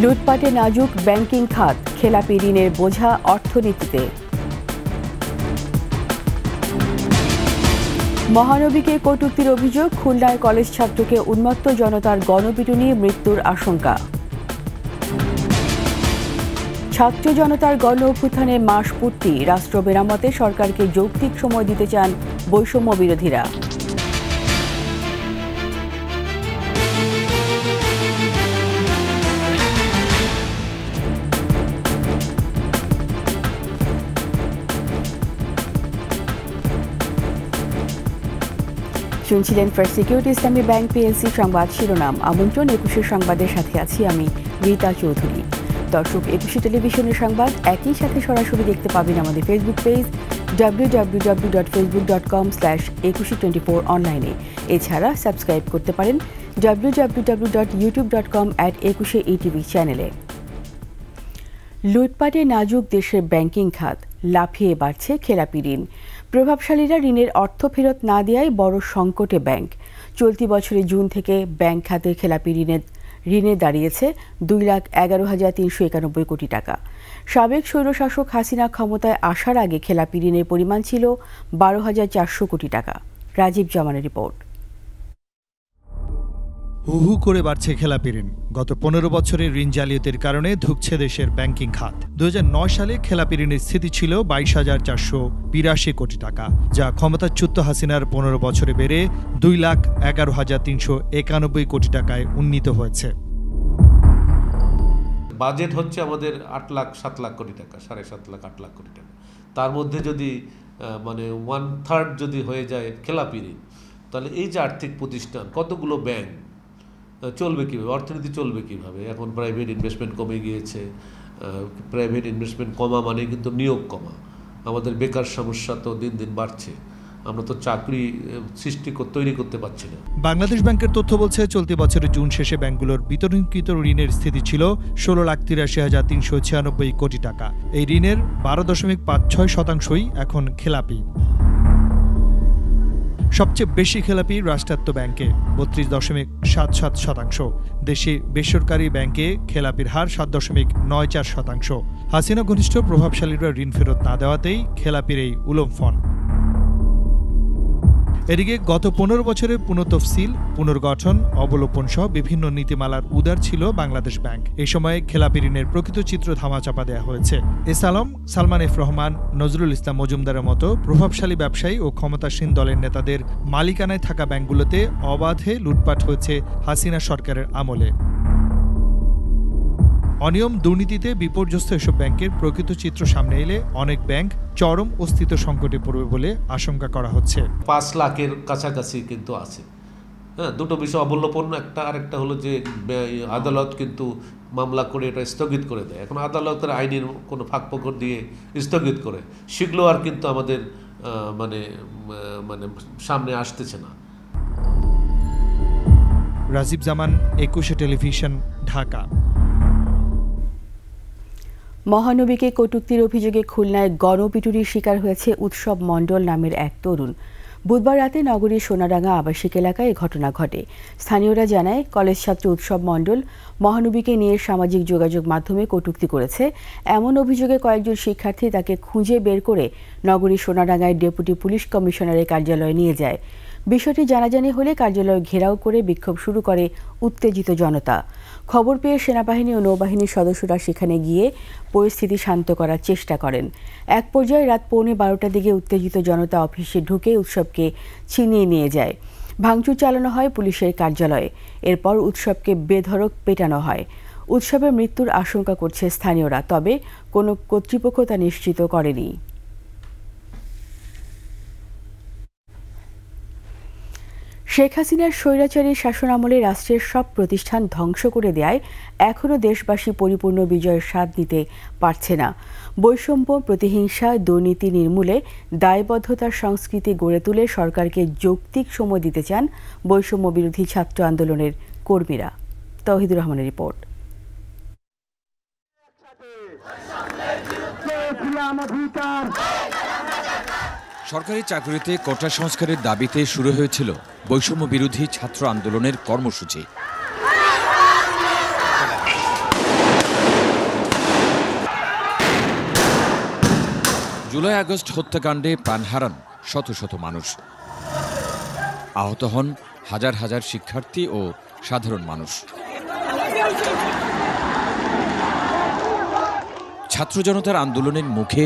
লুটপাটে নাজুক ব্যাংকিং খাত, খেলাপি ঋণের বোঝা অর্থনীতিতে। মহানবীকে কটূক্তির অভিযোগ, খুলনায় কলেজ ছাত্রকে উন্মত্ত জনতার গণপিটুনি, মৃত্যুর আশঙ্কা। ছাত্র জনতার গণ অভ্যুত্থানের মাস পূর্তি, রাষ্ট্র মেরামতে সরকারকে যৌক্তিক সময় দিতে চান বৈষম্য বিরোধীরা। শুনছিলেন ফার্স্ট সিকিউরিটি ইসলামী ব্যাংক পিএলসি সংবাদ শিরোনাম। আমন্ত্রণ 21 সংবাদের সাথে আছি আমি রীতা চৌধুরী। দর্শক, 21 টেলিভিশনের সংবাদ একই সাথে সরাসরি দেখতে পাবেন আমাদের ফেসবুক পেজ www.facebook.com/2124 অনলাইনে। এছাড়া সাবস্ক্রাইব করতে পারেন www.youtube.com/21etv চ্যানেলে। লুটপাটে নাজুক দেশের ব্যাংকিং খাত, লাফিয়ে বাড়ছে খেলাপি ঋণ। প্রভাবশালীরা ঋণের অর্থ ফেরত না দেওয়ায় বড় সংকটে ব্যাংক। চলতি বছরের জুন থেকে ব্যাংক খাতে খেলাপি ঋণে দাঁড়িয়েছে 2,11,391 কোটি টাকা। সাবেক স্বৈরশাসক হাসিনা ক্ষমতায় আসার আগে খেলাপি ঋণের পরিমাণ ছিল 12,400 কোটি টাকা। রাজীব জামানের রিপোর্ট। হুহু করে বাড়ছে খেলাপি ঋণ। গত 15 বছরের ঋণ জালিয়াতির কারণে ধুঁকছে দেশের ব্যাংকিং খাত। 2009 সালে খেলাপি ঋণের স্থিতি ছিল 22,482 কোটি টাকা, যা ক্ষমতাচ্যুত হাসিনার 15 বছরে বেড়ে 2,11,391 কোটি টাকায় উন্নীত হয়েছে। বাজেট হচ্ছে আমাদের 8 লাখ 7 লাখ কোটি টাকা, 7.5 লাখ 8 লাখ কোটি টাকা। তার মধ্যে যদি 1/3 যদি হয়ে যায় খেলাপি ঋণ, তাহলে এই যে আর্থিক প্রতিষ্ঠান, কতগুলো ব্যাংক চলবে কীভাবে, অর্থনীতি চলবে কীভাবে? এখন প্রাইভেট ইনভেস্টমেন্ট কমে গিয়েছে। প্রাইভেট ইনভেস্টমেন্ট কমা মানে কিন্তু নিয়োগ কমা। আমাদের বেকার সমস্যা তো দিন দিন বাড়ছে। আমরা তো চাকরি তৈরি করতে পারছি না। বাংলাদেশ ব্যাংকের তথ্য বলছে, চলতি বছরের জুন শেষে ব্যাংকগুলোর বিতরণকৃত ঋণের স্থিতি ছিল 16,83,396 কোটি টাকা। এই ঋণের 12.56% এখন খেলাপি। সবচেয়ে বেশি খেলাপি রাষ্ট্রায়ত্ত ব্যাংকে 32.77%। দেশি বেসরকারি ব্যাংকে খেলাপির হার 7.94%। হাসিনা ঘনিষ্ঠ প্রভাবশালীরা ঋণ ফেরত না দেওয়াতেই খেলাপির এই উলম্ফন। এদিকে গত 15 বছরে পুনঃতফসিল, পুনর্গঠন, অবলোপন সহ বিভিন্ন নীতিমালার উদার ছিল বাংলাদেশ ব্যাংক। এই সময়ে খেলাপি ঋণের প্রকৃত চিত্র ধামাচাপা দেওয়া হয়েছে। এসালম, সালমান এফ রহমান, নজরুল ইসলাম মজুমদারের মতো প্রভাবশালী ব্যবসায়ী ও ক্ষমতাসীন দলের নেতাদের মালিকানায় থাকা ব্যাংকগুলোতে অবাধে লুটপাট হয়েছে হাসিনা সরকারের আমলে। অনিয়ম, দুর্নীতিতে বিপর্যস্ত এসব ব্যাংকের প্রকৃত চিত্র সামনে এলে অনেক ব্যাংক চরম অস্তিত্ব সংকটে পড়বে বলে আশঙ্কা করা হচ্ছে। 5 লাখের কাছাকাছি কিন্তু আছে। হ্যাঁ, দুটো বিষয় অবলোপন, আরেকটা হলো যে আদালত কিন্তু মামলা করে এটা স্থগিত করে দেয়। এখন আদালতের আইনের কোনো ফাঁকফোকর দিয়ে স্থগিত করে, সেগুলো আর কিন্তু আমাদের সামনে আসতেছে না। রাজীব জামান, 21 টেলিভিশন, ঢাকা। মহানবীকে কটূক্তির অভিযোগে খুলনায় গণপিটুনির শিকার হয়েছে উৎসব মণ্ডল নামের এক তরুণ। বুধবার রাতে নগরীর সোনাডাঙ্গা আবাসিক এলাকায় এ ঘটনা ঘটে। স্থানীয়রা জানায়, কলেজ ছাত্র উৎসব মণ্ডল মহানবীকে নিয়ে সামাজিক যোগাযোগ মাধ্যমে কটূক্তি করেছে। এমন অভিযোগে কয়েকজন শিক্ষার্থী তাকে খুঁজে বের করে নগরীর সোনাডাঙ্গায় ডেপুটি পুলিশ কমিশনারের কার্যালয়ে নিয়ে যায়। বিষয়টি জানাজানি হলে কার্যালয় ঘেরাও করে বিক্ষোভ শুরু করে উত্তেজিত জনতা। খবর পেয়ে সেনাবাহিনী ও নৌবাহিনীর সদস্যরা সেখানে গিয়ে পরিস্থিতি শান্ত করার চেষ্টা করেন। এক পর্যায়ে রাত 11:15টার দিকে উত্তেজিত জনতা অফিসে ঢুকে উৎসবকে ছিনিয়ে নিয়ে যায়। ভাঙচুর চালানো হয় পুলিশের কার্যালয়ে। এরপর উৎসবকে বেধড়ক পেটানো হয়। উৎসবের মৃত্যুর আশঙ্কা করছে স্থানীয়রা, তবে কোনো কর্তৃপক্ষ তা নিশ্চিত করেনি। শেখ হাসিনার স্বৈরাচারী শাসনামলে রাষ্ট্রের সব প্রতিষ্ঠান ধ্বংস করে দেয় এখনও দেশবাসী পরিপূর্ণ বিজয়ের স্বাদ নিতে পারছে না। বৈষম্য, প্রতিহিংসা, দুর্নীতি নির্মূলে দায়বদ্ধতার সংস্কৃতি গড়ে তুলে সরকারকে যৌক্তিক সময় দিতে চান বৈষম্য বিরোধী ছাত্র আন্দোলনের কর্মীরা। তৌহিদুর রহমানের রিপোর্ট। সরকারি চাকরিতে কোটা সংস্কারের দাবিতে শুরু হয়েছিল বৈষম্য বিরোধী ছাত্র আন্দোলনের কর্মসূচি। জুলাই আগস্ট হত্যাকাণ্ডে প্রাণ হারান শত শত মানুষ, আহত হন হাজার হাজার শিক্ষার্থী ও সাধারণ মানুষ। ছাত্র জনতার আন্দোলনের মুখে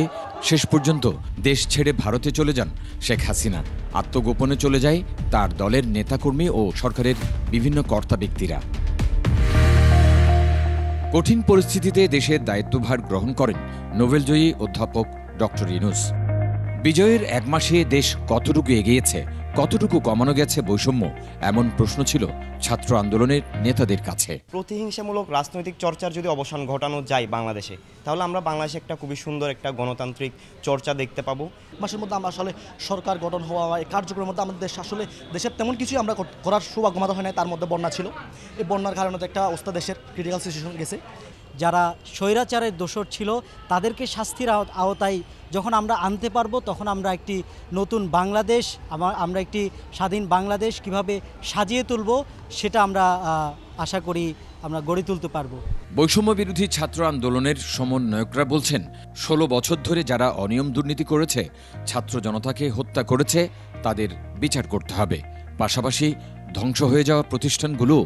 শেষ পর্যন্ত দেশ ছেড়ে ভারতে চলে যান শেখ হাসিনা। আত্মগোপনে চলে যায় তার দলের নেতাকর্মী ও সরকারের বিভিন্ন কর্তা ব্যক্তিরা। কঠিন পরিস্থিতিতে দেশের দায়িত্বভার গ্রহণ করেন নোবেলজয়ী অধ্যাপক ডক্টর ইউনূস। বিজয়ের এক মাসে দেশ কতটুকু এগিয়েছে, কতটুকু কমানো গেছে বৈষম্য, এমন প্রশ্ন ছিল ছাত্র আন্দোলনের নেতাদের কাছে। প্রতিহিংসামূলক রাজনৈতিক চর্চার যদি অবসান ঘটানো যায় বাংলাদেশে, তাহলে আমরা বাংলাদেশে একটা খুবই সুন্দর একটা গণতান্ত্রিক চর্চা দেখতে পাবো। মাসের মধ্যে আমরা আসলে সরকার গঠন হওয়া এই কার্যক্রমের মধ্যে আমাদের দেশ আসলে দেশের তেমন কিছুই আমরা করার সৌভাগ্য হয় না। তার মধ্যে বন্যা ছিল, এই বন্যার কারণে একটা অবস্থা দেশের ক্রিটিক্যাল সিচুয়েশন গেছে। যারা স্বৈরাচারের দোষর ছিল তাদেরকে শাস্তির আওতায় যখন আমরা আনতে পারবো, তখন আমরা একটি নতুন বাংলাদেশ, আমরা একটি স্বাধীন বাংলাদেশ কিভাবে সাজিয়ে তুলব, সেটা আমরা আশা করি আমরা গড়ে তুলতে পারবো। বৈষম্য বিরোধী ছাত্র আন্দোলনের সমন্বয়করা বলছেন, 16 বছর ধরে যারা অনিয়ম দুর্নীতি করেছে, ছাত্র জনতাকে হত্যা করেছে, তাদের বিচার করতে হবে। পাশাপাশি ধ্বংস হয়ে যাওয়া প্রতিষ্ঠানগুলো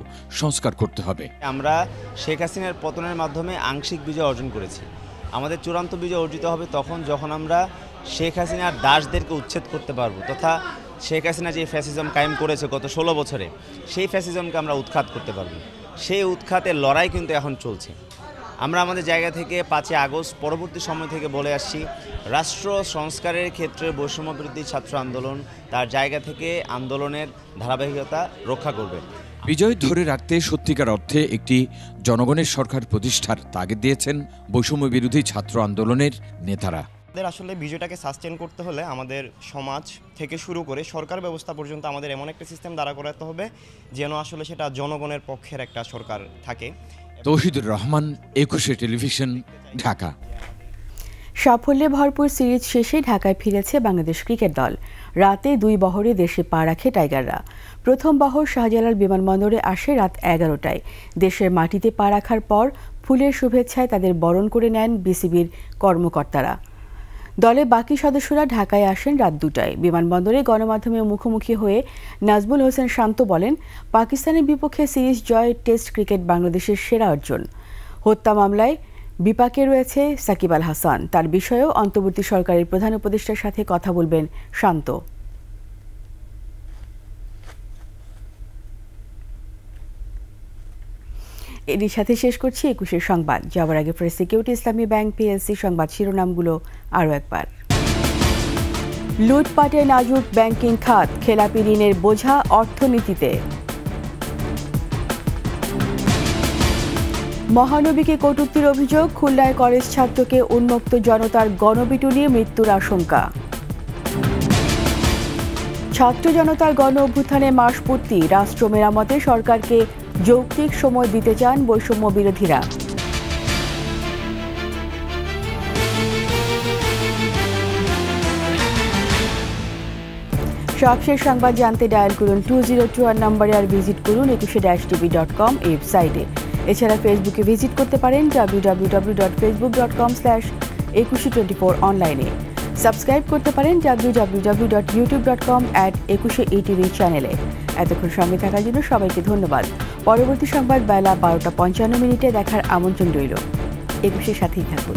সংস্কার করতে হবে। আমরা শেখ হাসিনার পতনের মাধ্যমে আংশিক বিজয় অর্জন করেছি। আমাদের চূড়ান্ত বিজয় অর্জিত হবে তখন যখন আমরা শেখ হাসিনার দাসদেরকে উচ্ছেদ করতে পারবো, তথা শেখ হাসিনা যে ফ্যাসিজম কায়েম করেছে গত 16 বছরে, সেই ফ্যাসিজমকে আমরা উৎখাত করতে পারবো। সেই উৎখাতের লড়াই কিন্তু এখন চলছে। আমরা আমাদের জায়গা থেকে 5 আগস্ট পরবর্তী সময় থেকে বলে আসছি, রাষ্ট্র সংস্কারের ক্ষেত্রে বৈষম্য বিরোধী ছাত্র আন্দোলন তার জায়গা থেকে আন্দোলনের ধারাবাহিকতা রক্ষা করবে। বিজয় ধরে রাখতে সত্যিকার অর্থে একটি জনগণের সরকার প্রতিষ্ঠার তাগিদ দিয়েছেন বৈষম্য বিরোধী ছাত্র আন্দোলনের নেতারা। আমাদের আসলে বিজয়টাকে সাস্টেন করতে হলে আমাদের সমাজ থেকে শুরু করে সরকার ব্যবস্থা পর্যন্ত আমাদের এমন একটা সিস্টেম দাঁড়া করাতে হবে যেন আসলে সেটা জনগণের পক্ষের একটা সরকার থাকে। তৌহিদুর রহমান, একুশে টেলিভিশন, ঢাকা। সাফল্যে ভরপুর সিরিজ শেষে ঢাকায় ফিরেছে বাংলাদেশ ক্রিকেট দল। রাতে 2 বহরে দেশে পা রাখে টাইগাররা। প্রথম বহর শাহজালাল বিমানবন্দরে আসে রাত 11টায়। দেশের মাটিতে পা রাখার পর ফুলের শুভেচ্ছায় তাদের বরণ করে নেন বিসিবির কর্মকর্তারা। দলে বাকি সদস্যরা ঢাকায় আসেন রাত 2টায়। বিমানবন্দরে গণমাধ্যমের মুখোমুখি হয়ে নাজমুল হোসেন শান্ত বলেন, পাকিস্তানের বিপক্ষে সিরিজ জয় টেস্ট ক্রিকেট বাংলাদেশের সেরা অর্জন। হত্যা মামলায় বিপাকে রয়েছে সাকিব আল হাসান, তার বিষয়েও অন্তর্বর্তী সরকারের প্রধান উপদেষ্টার সাথে কথা বলবেন শান্ত। এরই সাথে শেষ করছি 21 সংবাদ। যাওয়ার আগে ফার্স্ট সিকিউরিটি ইসলামী ব্যাংক পিএলসি সংবাদ শিরোনামগুলো আরও একবার। লুটপাটে নাজুক ব্যাংকিং খাত, খেলাপি ঋণের বোঝা অর্থনীতিতে। মহানবীকে কটূক্তির অভিযোগ, খুলনায় কলেজ ছাত্রকে উন্মুক্ত জনতার গণপিটুনিয়ে মৃত্যুর আশঙ্কা। ছাত্র জনতার গণ অভ্যুত্থানে মাস পূর্তি, রাষ্ট্র মেরামতে সরকারকে যৌক্তিক সময় দিতে চান বৈষম্য বিরোধীরা। সবশেষ সংবাদ জানতে ডায়াল করুন 2021 নম্বরে আর ভিজিট করুন ekushe-tv.com ওয়েবসাইটে। এছাড়া ফেসবুকে ভিজিট করতে পারেন www.facebook.com/ekushe24 অনলাইনে। সাবস্ক্রাইব করতে পারেন www.youtube.com/ekushe-etv চ্যানেলে। এতক্ষণ সঙ্গে থাকার জন্য সবাইকে ধন্যবাদ। পরবর্তী সংবাদ বেলা 12টা 55 মিনিটে দেখার আমন্ত্রণ রইল। একুশের সাথেই থাকুন।